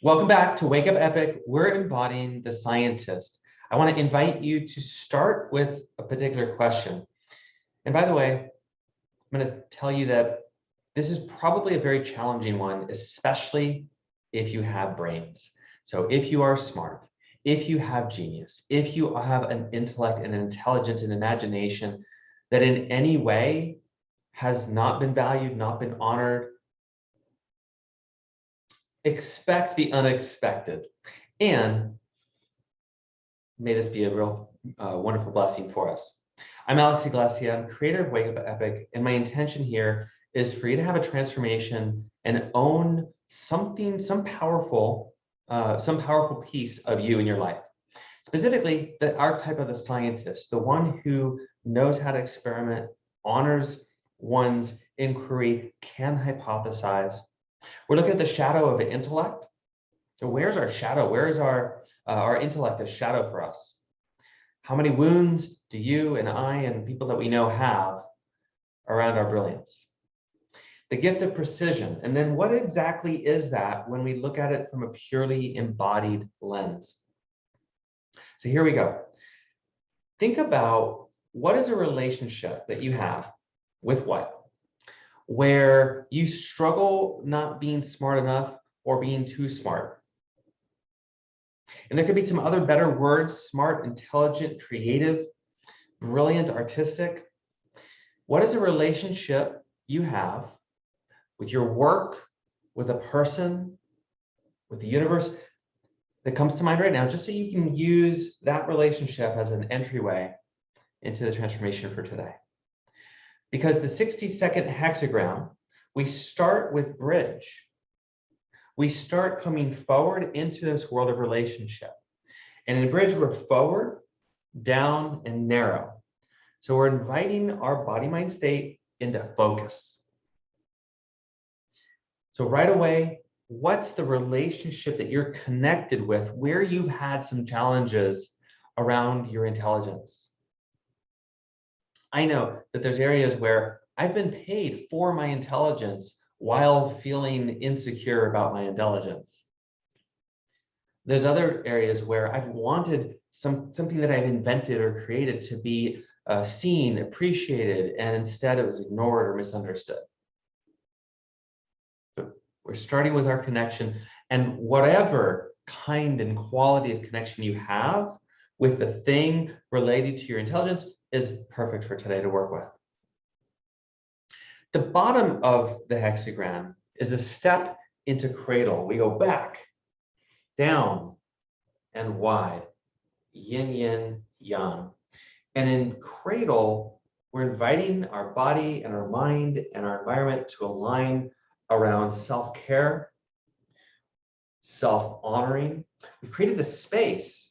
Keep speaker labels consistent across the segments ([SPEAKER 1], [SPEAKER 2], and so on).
[SPEAKER 1] Welcome back to Wake Up Epic. We're embodying the scientist. I want to invite you to start with a particular question. And by the way, I'm going to tell you that this is probably a very challenging one, especially if you have brains. So if you are smart, if you have genius, if you have an intellect and an intelligence and imagination that in any way has not been valued, not been honored, expect the unexpected. And may this be a real wonderful blessing for us. I'm Alex Iglesia, I'm creator of Wake Up Epic, and my intention here is for you to have a transformation and own something, some powerful piece of you in your life. Specifically, the archetype of the scientist, the one who knows how to experiment, honors one's inquiry, can hypothesize. We're looking at the shadow of the intellect. So where's our shadow? Where is our intellect a shadow for us? How many wounds do you and I and people that we know have around our brilliance? The gift of precision. And then what exactly is that when we look at it from a purely embodied lens? So here we go. Think about what is a relationship that you have with what? Where you struggle not being smart enough or being too smart. And there could be some other better words: smart, intelligent, creative, brilliant, artistic. What is a relationship you have with your work, with a person, with the universe that comes to mind right now, just so you can use that relationship as an entryway into the transformation for today? Because the 60-second hexagram, we start with bridge. We start coming forward into this world of relationship. And in bridge, we're forward, down, and narrow. So we're inviting our body-mind state into focus. So right away, what's the relationship that you're connected with where you've had some challenges around your intelligence? I know that there's areas where I've been paid for my intelligence while feeling insecure about my intelligence. There's other areas where I've wanted something that I've invented or created to be seen, appreciated, and instead it was ignored or misunderstood. So we're starting with our connection, and whatever kind and quality of connection you have with the thing related to your intelligence is perfect for today to work with. The bottom of the hexagram is a step into cradle. We go back, down, and wide, yin, yin, yang. And in cradle, we're inviting our body and our mind and our environment to align around self-care, self-honoring. We've created this space.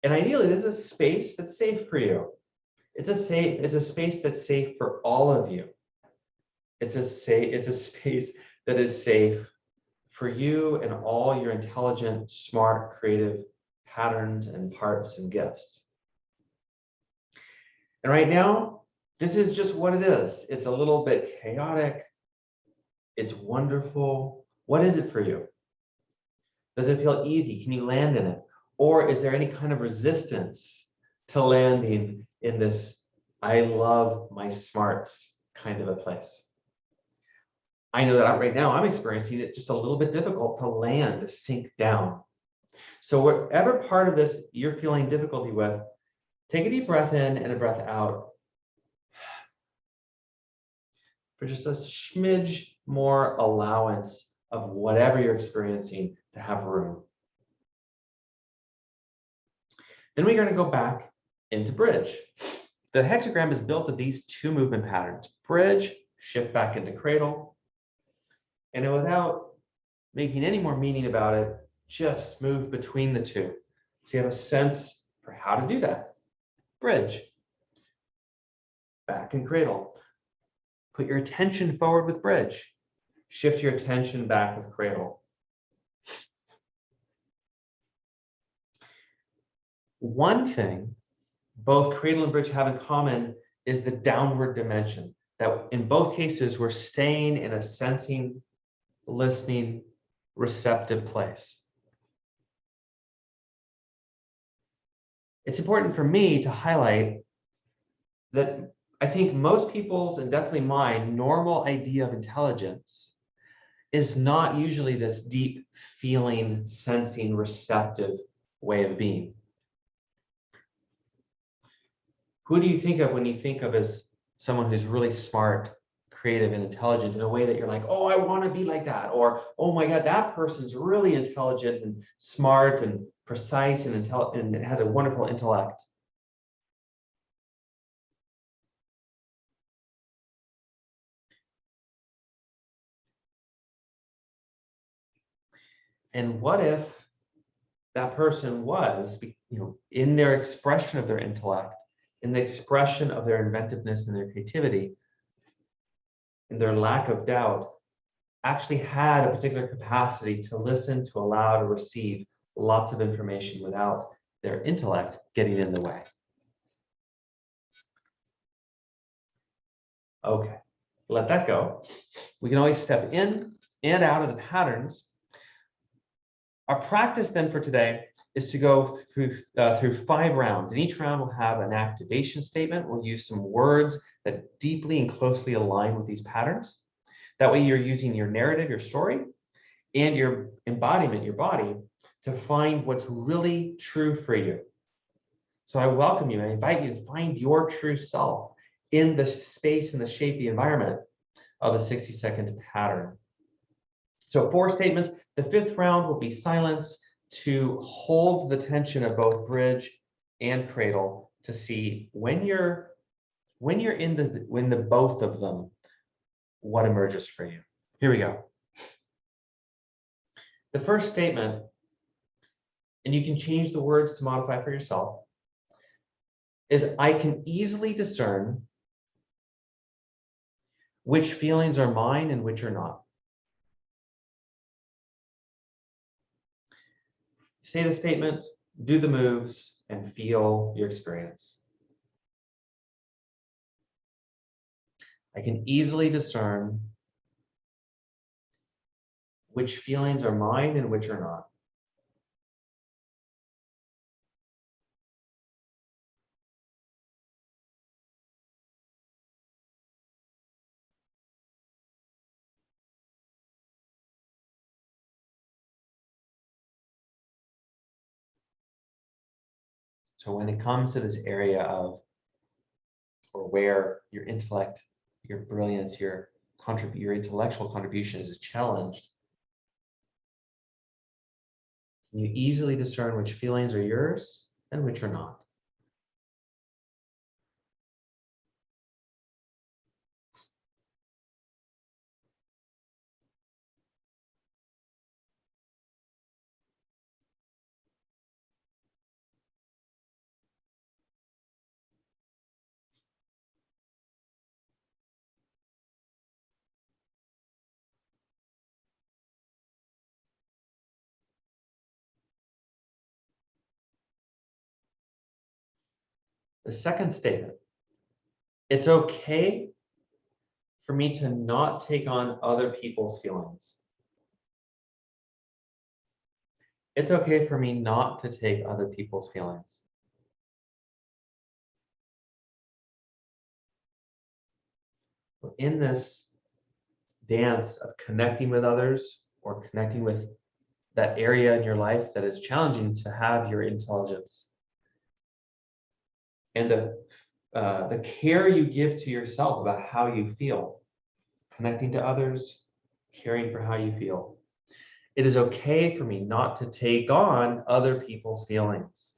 [SPEAKER 1] And ideally, this is a space that's safe for you. It's a space that's safe for all of you. It's a space that is safe for you and all your intelligent, smart, creative patterns and parts and gifts. And right now, this is just what it is. It's a little bit chaotic. It's wonderful. What is it for you? Does it feel easy? Can you land in it? Or is there any kind of resistance to landing in this I love my smarts kind of a place? I know that right now I'm experiencing it just a little bit difficult to land, to sink down. So whatever part of this you're feeling difficulty with, take a deep breath in and a breath out for just a smidge more allowance of whatever you're experiencing to have room. Then we're going to go back into bridge. The hexagram is built of these two movement patterns: bridge, shift back into cradle, and without making any more meaning about it, just move between the two. So you have a sense for how to do that. Bridge, back in cradle. Put your attention forward with bridge. Shift your attention back with cradle. One thing both cradle and bridge have in common is the downward dimension, that in both cases we're staying in a sensing, listening, receptive place. It's important for me to highlight that I think most people's, and definitely mine, normal idea of intelligence is not usually this deep feeling, sensing, receptive way of being. Who do you think of when you think of as someone who's really smart, creative, and intelligent in a way that you're like, oh, I want to be like that? Or, oh my God, that person's really intelligent and smart and precise and has a wonderful intellect. And what if that person was, in their expression of their intellect, in the expression of their inventiveness and their creativity, in their lack of doubt, actually had a particular capacity to listen, to allow, to receive lots of information without their intellect getting in the way? Okay, let that go. We can always step in and out of the patterns. Our practice then for today is to go through 5 rounds, and each round will have an activation statement. We'll use some words that deeply and closely align with these patterns. That way you're using your narrative, your story, and your embodiment, your body, to find what's really true for you. So I welcome you, I invite you to find your true self in the space and the shape, the environment of the 60-second pattern. So 4 statements. The 5th round will be silence to hold the tension of both bridge and cradle to see when you're in the both of them, what emerges for you. Here we go. The first statement, and you can change the words to modify for yourself, is I can easily discern which feelings are mine and which are not. Say the statement, do the moves, and feel your experience. I can easily discern which feelings are mine and which are not. So when it comes to this area of, or where your intellect, your brilliance, your intellectual contribution is challenged, can you easily discern which feelings are yours and which are not? The second statement, it's okay for me to not take on other people's feelings. It's okay for me not to take other people's feelings. In this dance of connecting with others or connecting with that area in your life that is challenging to have your intelligence, and the care you give to yourself about how you feel, connecting to others, caring for how you feel. It is okay for me not to take on other people's feelings.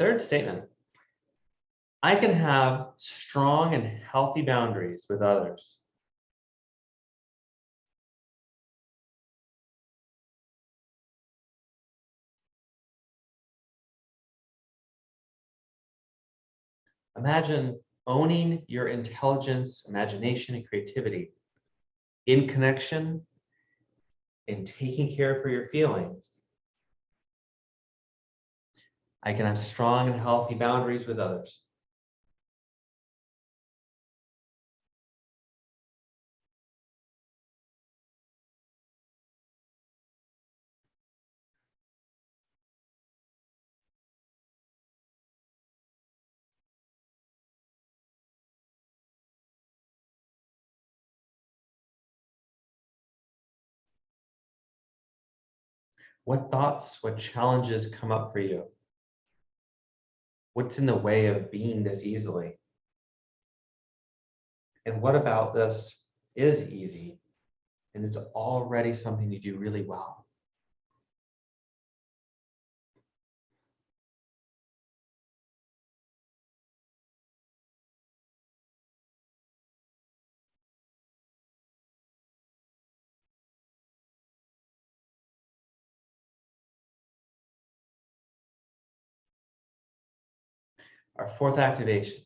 [SPEAKER 1] Third statement, I can have strong and healthy boundaries with others. Imagine owning your intelligence, imagination, and creativity in connection and taking care for your feelings. I can have strong and healthy boundaries with others. What thoughts, what challenges come up for you? What's in the way of being this easily? And what about this is easy and it's already something you do really well? Our fourth activation.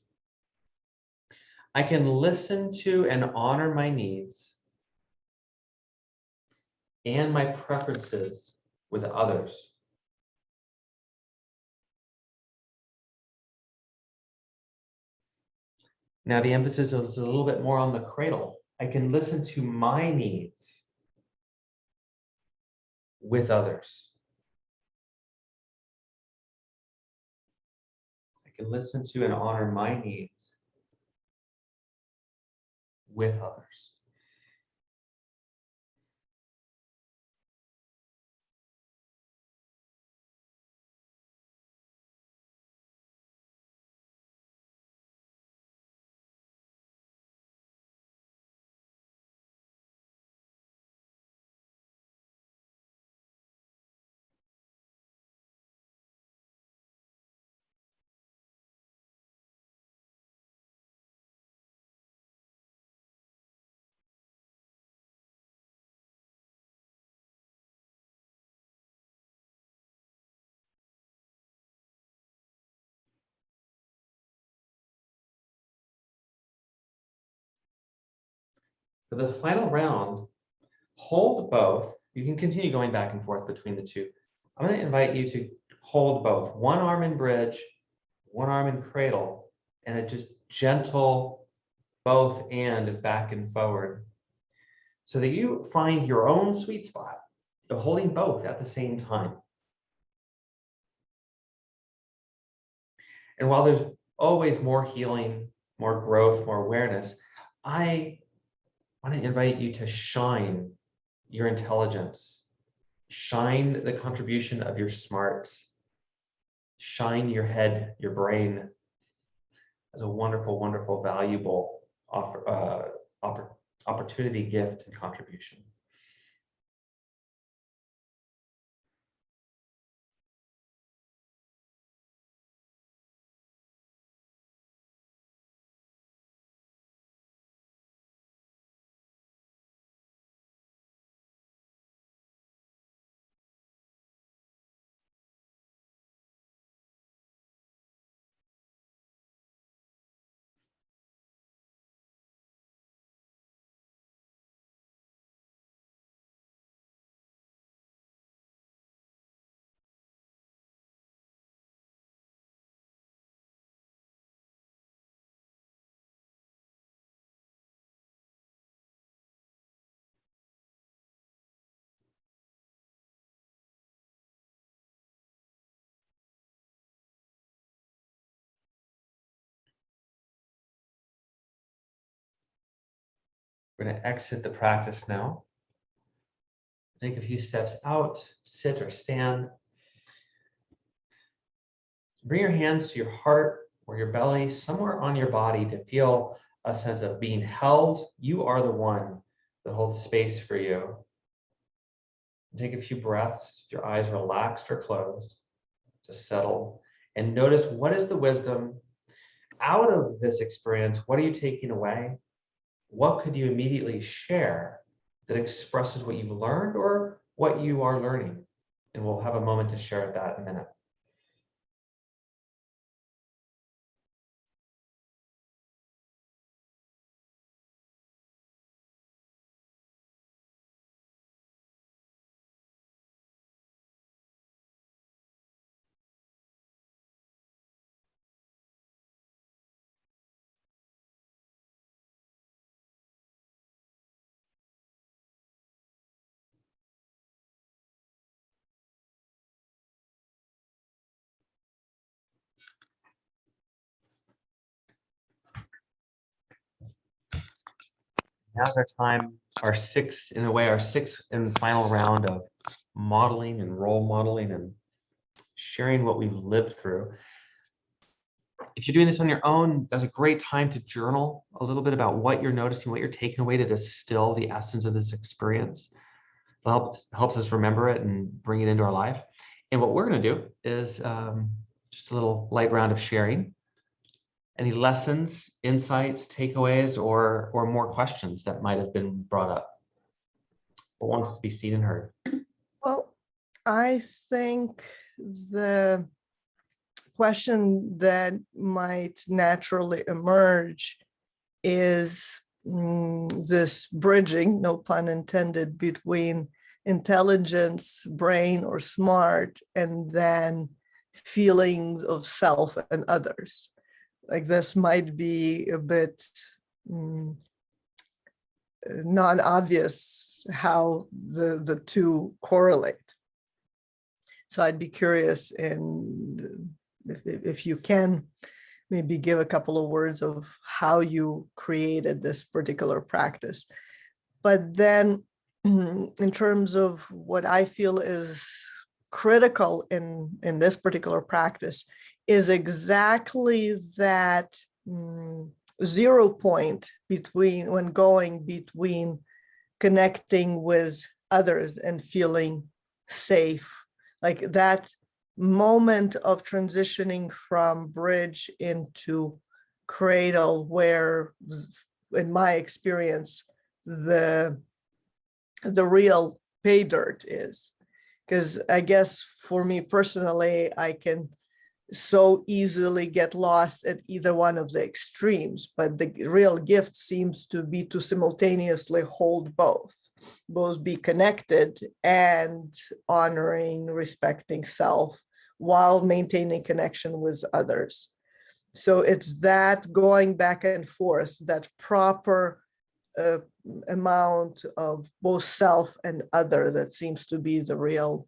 [SPEAKER 1] I can listen to and honor my needs and my preferences with others. Now the emphasis is a little bit more on the cradle. I can listen to my needs with others. I can listen to and honor my needs with others. For the final round, hold both. You can continue going back and forth between the two. I'm going to invite you to hold both. One arm in bridge, one arm in cradle, and a just gentle both and back and forward, so that you find your own sweet spot of holding both at the same time. And while there's always more healing, more growth, more awareness, I want to invite you to shine your intelligence, shine the contribution of your smarts, shine your head, your brain as a wonderful, wonderful, valuable opportunity, gift, and contribution. We're going to exit the practice now. Take a few steps out, sit or stand. Bring your hands to your heart or your belly, somewhere on your body, to feel a sense of being held. You are the one that holds space for you. Take a few breaths, your eyes relaxed or closed, to settle. and notice what is the wisdom out of this experience. What are you taking away? What could you immediately share that expresses what you've learned or what you are learning? And we'll have a moment to share that in a minute. Now's our time, our sixth and final round of modeling and role modeling and sharing what we've lived through. If you're doing this on your own, that's a great time to journal a little bit about what you're noticing, what you're taking away to distill the essence of this experience. It helps us remember it and bring it into our life. And what we're going to do is just a little light round of sharing. Any lessons, insights, takeaways, or more questions that might have been brought up? What wants to be seen and heard?
[SPEAKER 2] Well, I think the question that might naturally emerge is this bridging, no pun intended, between intelligence, brain, or smart, and then feelings of self and others. Like this might be a bit non-obvious how the two correlate. So I'd be curious in if you can maybe give a couple of words of how you created this particular practice. But then in terms of what I feel is critical in this particular practice is exactly that 0 point between when going between connecting with others and feeling safe, like that moment of transitioning from bridge into cradle, where in my experience the real pay dirt is. Because I guess for me personally, I can so easily get lost at either one of the extremes, but the real gift seems to be to simultaneously hold both be connected and honoring, respecting self while maintaining connection with others. So it's that going back and forth, that proper amount of both self and other, that seems to be the real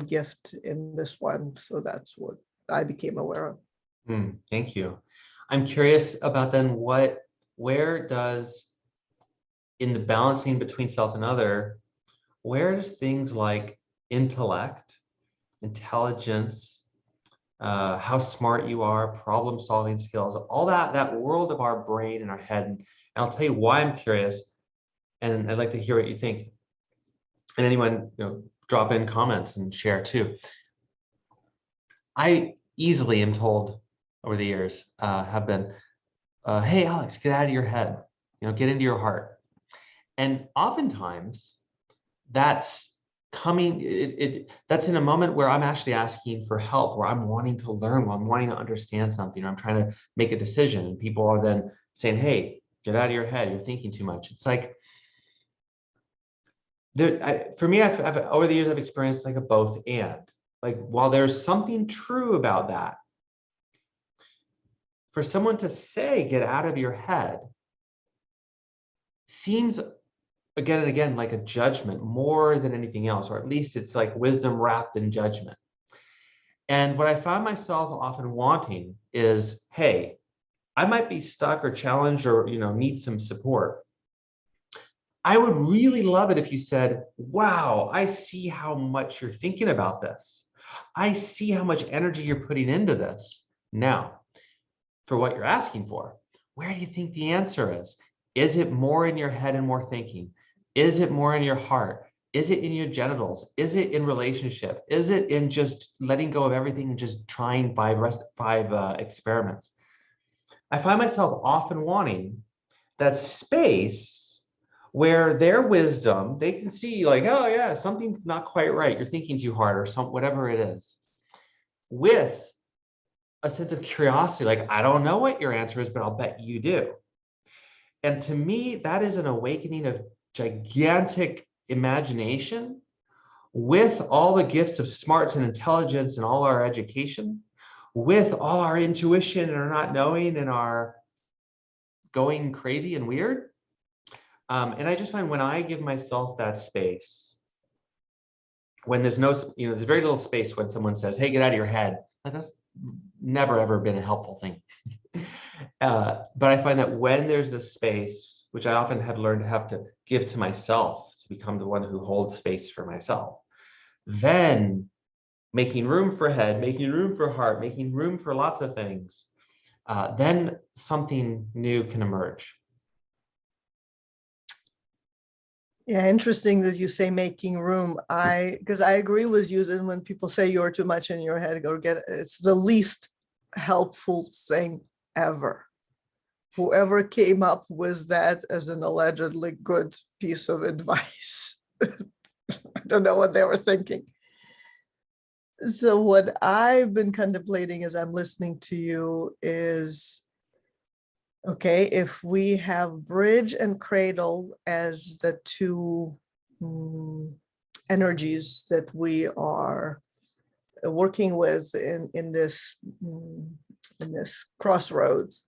[SPEAKER 2] gift in this one. So that's what I became aware of.
[SPEAKER 1] Thank you. I'm curious about then where does, in the balancing between self and other, where does things like intellect, intelligence, how smart you are, problem solving skills, all that world of our brain and our head, and I'll tell you why I'm curious, and I'd like to hear what you think. And anyone, drop in comments and share too. I easily am told over the years, have been, hey, Alex, get out of your head, get into your heart. And oftentimes that's that's in a moment where I'm actually asking for help, where I'm wanting to learn, where I'm wanting to understand something, or I'm trying to make a decision. And people are then saying, hey, get out of your head, you're thinking too much. It's like, for me, I've over the years, I've experienced like a both and. Like, while there's something true about that, for someone to say, get out of your head, seems again and again like a judgment more than anything else, or at least it's like wisdom wrapped in judgment. And what I found myself often wanting is, hey, I might be stuck or challenged or need some support. I would really love it if you said, wow, I see how much you're thinking about this. I see how much energy you're putting into this. Now, for what you're asking for, where do you think the answer is? Is it more in your head and more thinking? Is it more in your heart? Is it in your genitals? Is it in relationship? Is it in just letting go of everything and just trying five experiments? I find myself often wanting that space where their wisdom, they can see like, oh yeah, something's not quite right. You're thinking too hard or whatever it is, with a sense of curiosity, like, I don't know what your answer is, but I'll bet you do. And to me, that is an awakening of gigantic imagination with all the gifts of smarts and intelligence and all our education, with all our intuition and our not knowing and our going crazy and weird. And I just find when I give myself that space, when there's no, there's very little space when someone says, hey, get out of your head. Like, that's never, ever been a helpful thing. But I find that when there's this space, which I often have learned to have to give to myself to become the one who holds space for myself, then making room for head, making room for heart, making room for lots of things, then something new can emerge.
[SPEAKER 2] Yeah, interesting that you say making room. Because I agree with you that when people say you're too much in your head, go get it. It's the least helpful thing ever. Whoever came up with that as an allegedly good piece of advice, I don't know what they were thinking. So what I've been contemplating as I'm listening to you is, okay, if we have bridge and cradle as the two energies that we are working with in this crossroads,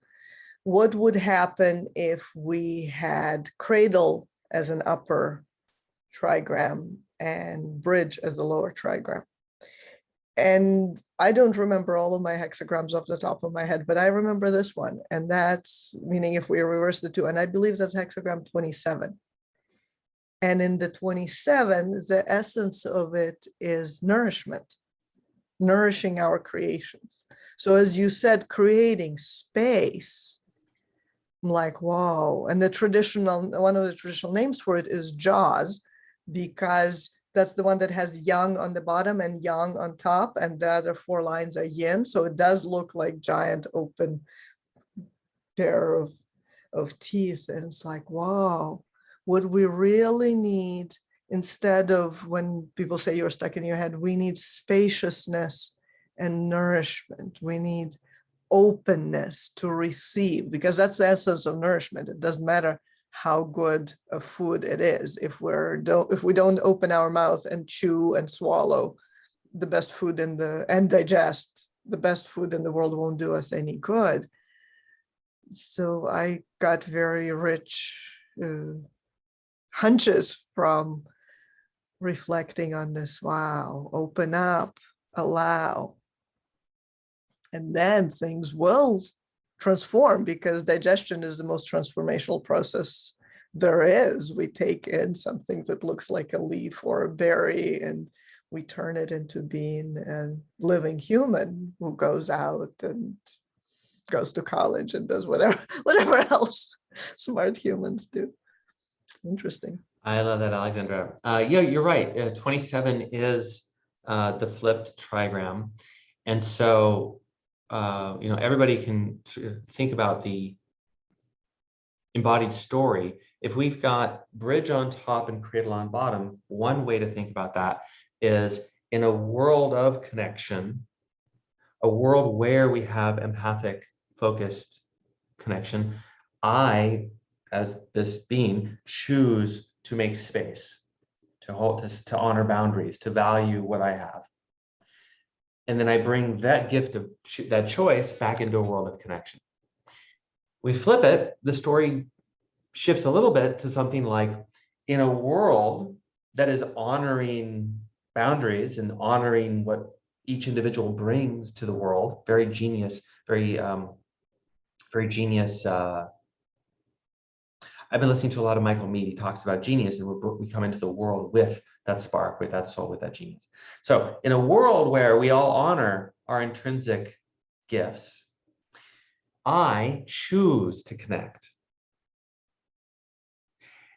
[SPEAKER 2] what would happen if we had cradle as an upper trigram and bridge as a lower trigram? And I don't remember all of my hexagrams off the top of my head, but I remember this one. And that's meaning if we reverse the two, and I believe that's hexagram 27. And in the 27, the essence of it is nourishment, nourishing our creations. So as you said, creating space, I'm like, wow. And one of the traditional names for it is Jaws, because that's the one that has yang on the bottom and yang on top, and the other four lines are yin. So it does look like giant open pair of teeth. And it's like, wow, what we really need, instead of when people say you're stuck in your head, we need spaciousness and nourishment. We need openness to receive, because that's the essence of nourishment. It doesn't matter how good of food it is. If we don't open our mouth and chew and swallow the best food and digest the best food in the world, won't do us any good. So I got very rich hunches from reflecting on this. Wow, open up, allow. And then things will transform, because digestion is the most transformational process there is. We take in something that looks like a leaf or a berry, and we turn it into being a living human who goes out and goes to college and does whatever else smart humans do. Interesting.
[SPEAKER 1] I love that, Alexandra. Yeah, you're right. 27 is the flipped trigram. And so, everybody can think about the embodied story. If we've got bridge on top and cradle on bottom, one way to think about that is in a world of connection, a world where we have empathic focused connection, I, as this being, choose to make space, to hold this, to honor boundaries, to value what I have. And then I bring that gift of that choice back into a world of connection. We flip it, the story shifts a little bit to something like, in a world that is honoring boundaries and honoring what each individual brings to the world, very genius, very genius. I've been listening to a lot of Michael Mead. He talks about genius, and we come into the world with that spark, with that soul, with that genius. So in a world where we all honor our intrinsic gifts, I choose to connect.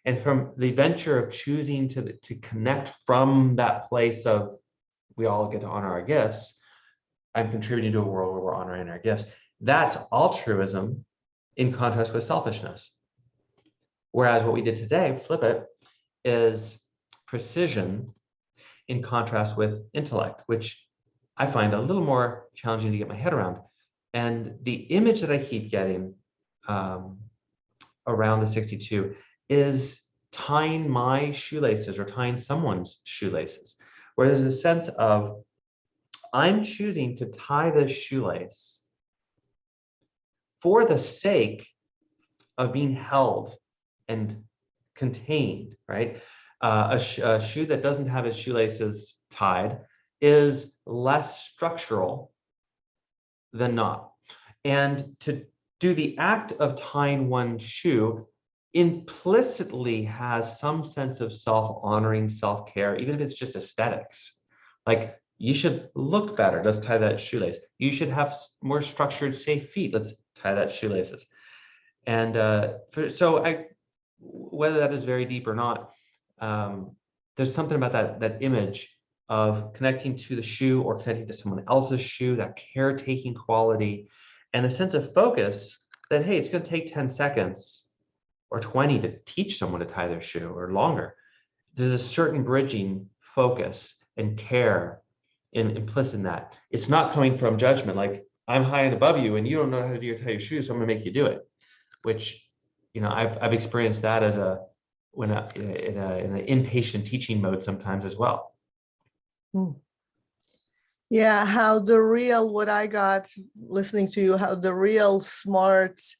[SPEAKER 1] And from the venture of choosing to connect from that place of we all get to honor our gifts, I'm contributing to a world where we're honoring our gifts. That's altruism in contrast with selfishness. Whereas what we did today, flip it, is precision in contrast with intellect, which I find a little more challenging to get my head around. And the image that I keep getting around the 62 is tying my shoelaces or tying someone's shoelaces, where there's a sense of I'm choosing to tie this shoelace for the sake of being held and contained, right? A shoe that doesn't have its shoelaces tied is less structural than not. And to do the act of tying one shoe implicitly has some sense of self-honoring, self-care, even if it's just aesthetics. Like, you should look better, let's tie that shoelace. You should have more structured, safe feet, let's tie that shoelaces. And whether that is very deep or not, there's something about that image of connecting to the shoe or connecting to someone else's shoe, that caretaking quality, and the sense of focus that, hey, it's going to take 10 seconds or 20 to teach someone to tie their shoe or longer. There's a certain bridging focus and care implicit in that. It's not coming from judgment, like I'm high and above you and you don't know how to tie your shoes, so I'm going to make you do it. Which, I've experienced that as in an impatient teaching mode sometimes as well.
[SPEAKER 2] Yeah, what I got listening to you, how the real smarts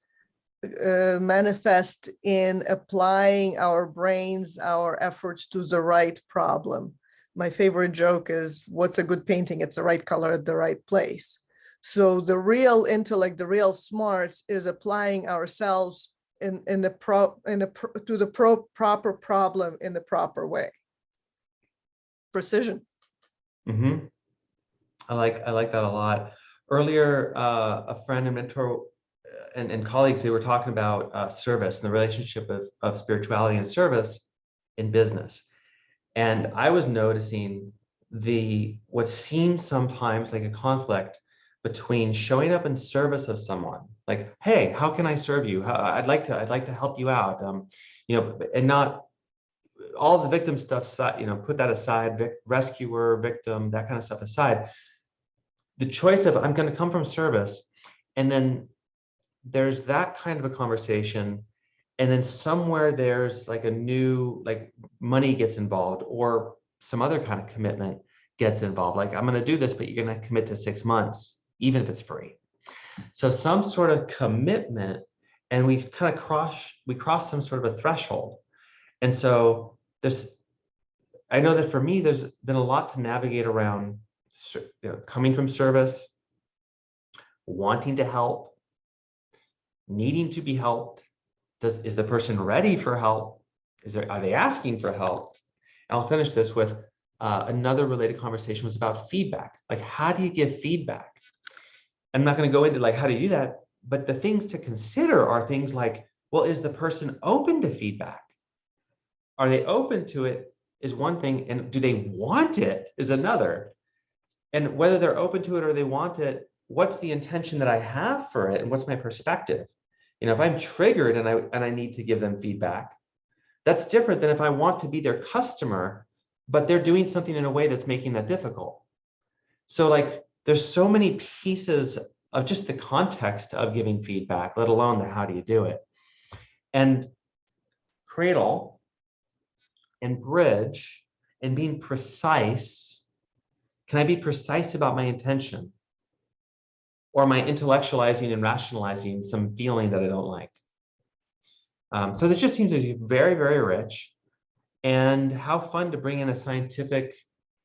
[SPEAKER 2] manifest in applying our brains, our efforts to the right problem. My favorite joke is, what's a good painting? It's the right color at the right place. So the real intellect, the real smarts is applying ourselves to the proper problem in the proper way. Precision.
[SPEAKER 1] Mm-hmm. I like that a lot. Earlier, a friend and mentor and colleagues, they were talking about service and the relationship of spirituality and service in business. And I was noticing what seems sometimes like a conflict between showing up in service of someone, like, hey, how can I serve you? I'd like to help you out, and not all the victim stuff, put that aside, rescuer, victim, that kind of stuff aside. The choice of I'm going to come from service, and then there's that kind of a conversation, and then somewhere there's like a new, like, money gets involved or some other kind of commitment gets involved. Like, I'm going to do this, but you're going to commit to 6 months, even if it's free. So some sort of commitment, and we've kind of crossed some sort of a threshold. And so I know that for me, there's been a lot to navigate around, coming from service, wanting to help, needing to be helped. Is the person ready for help? Are they asking for help? And I'll finish this with another related conversation was about feedback. Like, how do you give feedback? I'm not going to go into like how do you do that, but the things to consider are things like, well, is the person open to feedback? Are they open to it is one thing, and do they want it is another. And whether they're open to it or they want it, what's the intention that I have for it, and what's my perspective? If I'm triggered and I need to give them feedback, that's different than if I want to be their customer, but they're doing something in a way that's making that difficult. So, like, there's so many pieces of just the context of giving feedback, let alone the how do you do it. And cradle and bridge and being precise. Can I be precise about my intention? Or am I intellectualizing and rationalizing some feeling that I don't like? So this just seems to be very, very rich. And how fun to bring in a scientific,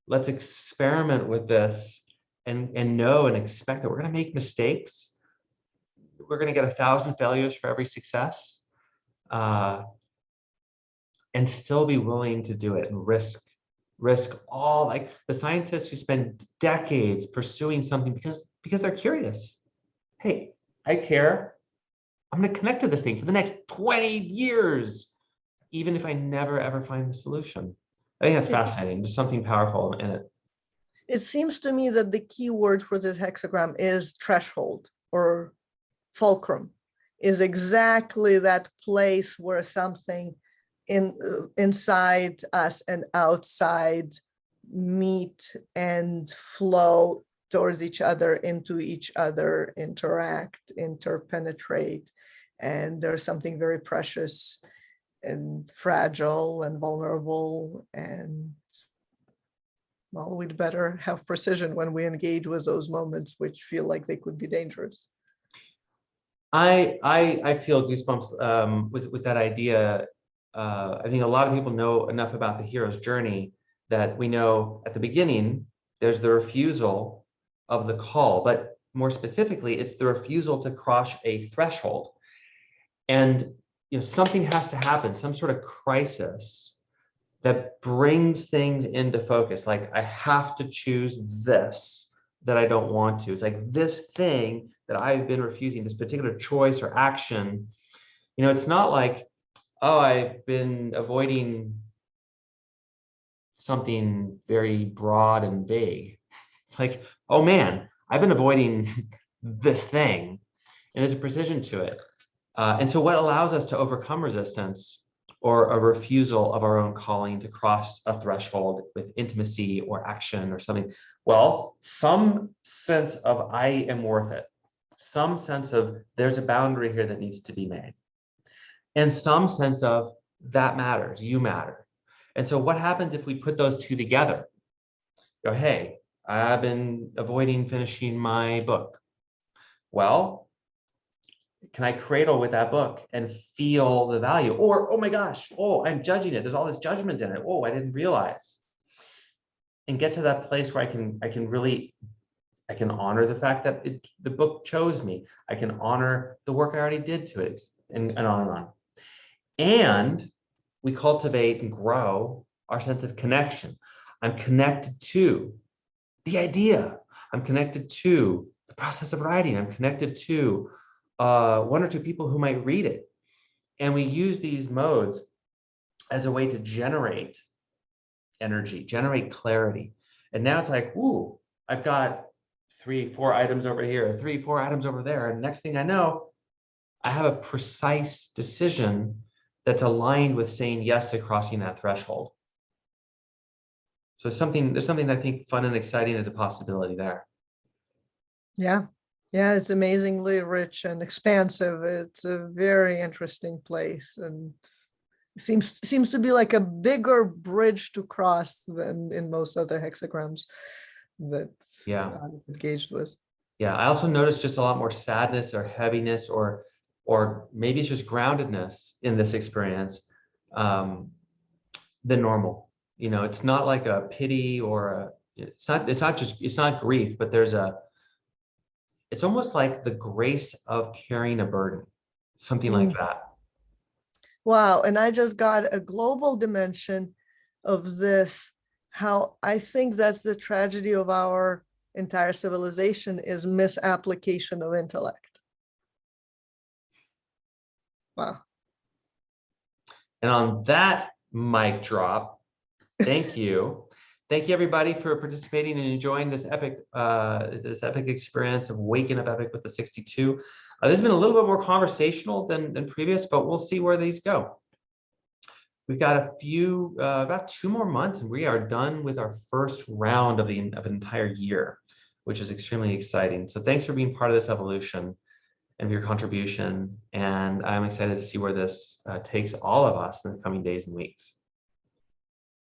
[SPEAKER 1] let's experiment with this and know and expect that we're going to make mistakes. We're going to get 1,000 failures for every success, and still be willing to do it and risk all, like the scientists who spend decades pursuing something because they're curious. Hey, I care. I'm going to connect to this thing for the next 20 years. even if I never ever find the solution. I think that's fascinating. There's something powerful in it.
[SPEAKER 2] It seems to me that the key word for this hexagram is threshold or fulcrum, is exactly that place where something inside us and outside meet and flow towards each other, into each other, interact, interpenetrate. And there's something very precious and fragile and vulnerable, and well, we'd better have precision when we engage with those moments which feel like they could be dangerous.
[SPEAKER 1] I feel goosebumps with that idea. I think a lot of people know enough about the hero's journey that we know at the beginning there's the refusal of the call, but more specifically, it's the refusal to cross a threshold. And something has to happen, some sort of crisis that brings things into focus. Like, I have to choose this that I don't want to. It's like this thing that I've been refusing, this particular choice or action. It's not like, oh, I've been avoiding something very broad and vague. It's like, oh man, I've been avoiding this thing, and there's a precision to it. And so what allows us to overcome resistance or a refusal of our own calling to cross a threshold with intimacy or action or something? Well, some sense of I am worth it, some sense of there's a boundary here that needs to be made, and some sense of that matters, you matter. And so what happens if we put those two together? Go, hey, I've been avoiding finishing my book. Well, can I cradle with that book and feel the value? Or, oh my gosh, oh, I'm judging it. There's all this judgment in it. Oh, I didn't realize. And get to that place where I can honor the fact that the book chose me. I can honor the work I already did to it, and on and on. And we cultivate and grow our sense of connection. I'm connected to the idea. I'm connected to the process of writing. I'm connected to one or two people who might read it. And we use these modes as a way to generate energy, generate clarity. And now it's like, ooh, I've got 3-4 items over here, 3-4 items over there. And next thing I know, I have a precise decision that's aligned with saying yes to crossing that threshold. So there's something I think fun and exciting as a possibility there.
[SPEAKER 2] Yeah. Yeah, it's amazingly rich and expansive. It's a very interesting place, and seems to be like a bigger bridge to cross than in most other hexagrams that I'm engaged with.
[SPEAKER 1] Yeah, I also noticed just a lot more sadness or heaviness, or maybe it's just groundedness in this experience than normal. It's not like a pity or it's not grief, but it's almost like the grace of carrying a burden, something like that.
[SPEAKER 2] Wow. And I just got a global dimension of this, how I think that's the tragedy of our entire civilization, is misapplication of intellect. Wow.
[SPEAKER 1] And on that mic drop, thank you. Thank you, everybody, for participating and enjoying this epic experience of waking up epic with the 62. This has been a little bit more conversational than previous, but we'll see where these go. We've got about 2 more months, and we are done with our first round of an entire year, which is extremely exciting. So thanks for being part of this evolution and for your contribution. And I'm excited to see where this takes all of us in the coming days and weeks.